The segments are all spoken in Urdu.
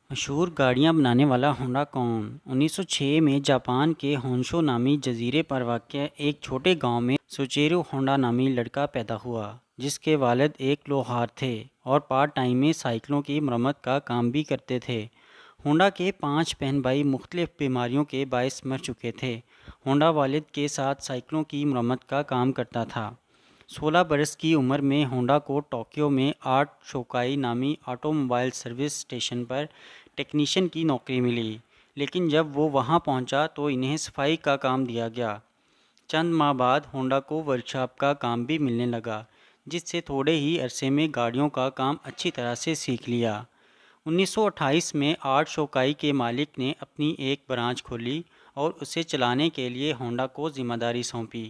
مشہور گاڑیاں بنانے والا ہونڈا کون؟ 1906 میں جاپان کے ہونشو نامی جزیرے پر واقع ایک چھوٹے گاؤں میں سوچیرو ہونڈا نامی لڑکا پیدا ہوا، جس کے والد ایک لوہار تھے اور پارٹ ٹائم میں سائیکلوں کی مرمت کا کام بھی کرتے تھے۔ ہونڈا کے 5 بہن بھائی مختلف بیماریوں کے باعث مر چکے تھے۔ ہونڈا والد کے ساتھ سائیکلوں کی مرمت کا کام کرتا تھا۔ 16 برس کی عمر میں ہونڈا کو ٹوکیو میں آرٹ شوکائی نامی آٹو موبائل سروس اسٹیشن پر ٹیکنیشین کی نوکری ملی، لیکن جب وہ وہاں پہنچا تو انہیں صفائی کا کام دیا گیا۔ چند ماہ بعد ہونڈا کو ورکشاپ کا کام بھی ملنے لگا، جس سے تھوڑے ہی عرصے میں گاڑیوں کا کام اچھی طرح سے سیکھ لیا۔ 1928 میں آرٹ شوکائی کے مالک نے اپنی ایک برانچ کھولی اور اسے چلانے کے لیے ہونڈا کو ذمہ داری سونپی۔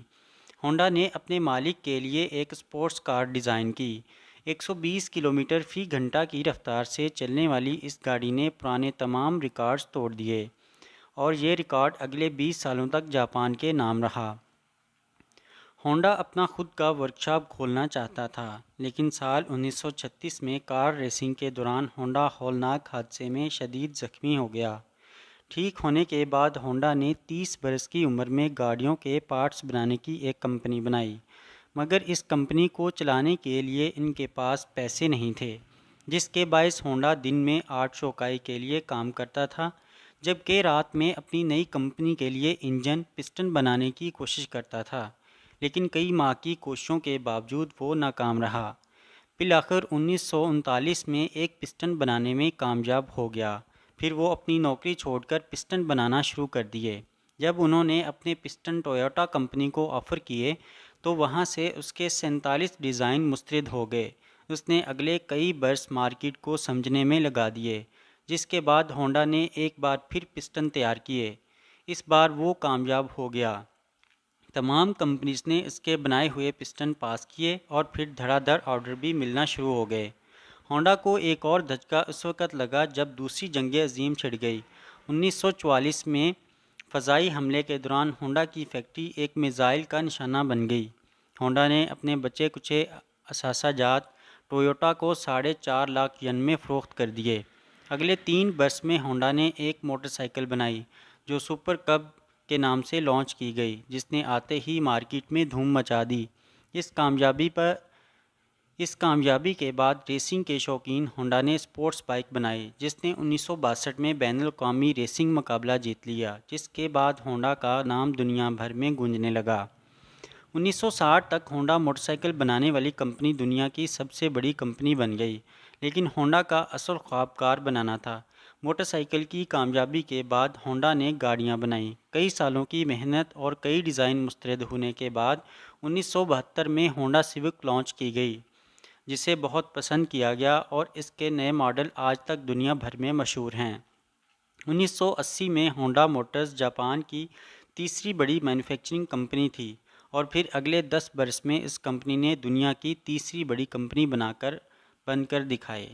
ہونڈا نے اپنے مالک کے لیے ایک اسپورٹس کار ڈیزائن کی۔ 120 کلومیٹر فی گھنٹہ کی رفتار سے چلنے والی اس گاڑی نے پرانے تمام ریکارڈز توڑ دیے اور یہ ریکارڈ اگلے 20 سالوں تک جاپان کے نام رہا۔ ہونڈا اپنا خود کا ورکشاپ کھولنا چاہتا تھا، لیکن سال 1936 میں کار ریسنگ کے دوران ہونڈا ہولناک حادثے میں شدید زخمی ہو گیا۔ ٹھیک ہونے کے بعد ہونڈا نے 30 برس کی عمر میں گاڑیوں کے پارٹس بنانے کی ایک کمپنی بنائی، مگر اس کمپنی کو چلانے کے لیے ان کے پاس پیسے نہیں تھے، جس کے باعث ہونڈا دن میں آرٹ شوکائی کے لیے کام کرتا تھا، جبکہ رات میں اپنی نئی کمپنی کے لیے انجن پسٹن بنانے کی کوشش کرتا تھا، لیکن کئی ماہ کی کوششوں کے باوجود وہ ناکام رہا۔ بالآخر 1939 میں ایک پسٹن بنانے میں کامیاب ہو گیا، پھر وہ اپنی نوکری چھوڑ کر پسٹن بنانا شروع کر دیے۔ جب انہوں نے اپنے پسٹن ٹویوٹا کمپنی کو آفر کیے تو وہاں سے اس کے 47 ڈیزائن مسترد ہو گئے۔ اس نے اگلے کئی برس مارکیٹ کو سمجھنے میں لگا دیے، جس کے بعد ہونڈا نے ایک بار پھر پسٹن تیار کیے۔ اس بار وہ کامیاب ہو گیا۔ تمام کمپنیز نے اس کے بنائے ہوئے پسٹن پاس کیے اور پھر دھڑا دھڑ آرڈر بھی ملنا شروع ہو گئے۔ ہونڈا کو ایک اور دھچکا اس وقت لگا جب دوسری جنگ عظیم چھڑ گئی۔ 1944 میں فضائی حملے کے دوران ہونڈا کی فیکٹری ایک میزائل کا نشانہ بن گئی۔ ہونڈا نے اپنے بچے کچے اثاثہ جات ٹویوٹا کو 4.5 لاکھ ین میں فروخت کر دیے۔ اگلے 3 برس میں ہونڈا نے ایک موٹر سائیکل بنائی جو سپر کب کے نام سے لانچ کی گئی، جس نے آتے ہی مارکیٹ میں دھوم مچا دی۔ اس کامیابی کے بعد ریسنگ کے شوقین ہونڈا نے اسپورٹس بائک بنائی، جس نے 1962 میں بین الاقوامی ریسنگ مقابلہ جیت لیا، جس کے بعد ہونڈا کا نام دنیا بھر میں گونجنے لگا۔ 1960 تک ہونڈا موٹر سائیکل بنانے والی کمپنی دنیا کی سب سے بڑی کمپنی بن گئی، لیکن ہونڈا کا اصل خواب کار بنانا تھا۔ موٹر سائیکل کی کامیابی کے بعد ہونڈا نے گاڑیاں بنائیں۔ کئی سالوں کی محنت اور کئی ڈیزائن مسترد ہونے کے بعد 1972 میں ہونڈا سیوک لانچ کی گئی، جسے بہت پسند کیا گیا اور اس کے نئے ماڈل آج تک دنیا بھر میں مشہور ہیں۔ 1980 میں ہونڈا موٹرز جاپان کی تیسری بڑی مینوفیکچرنگ کمپنی تھی اور پھر اگلے 10 برس میں اس کمپنی نے دنیا کی تیسری بڑی کمپنی بن کر دکھائے۔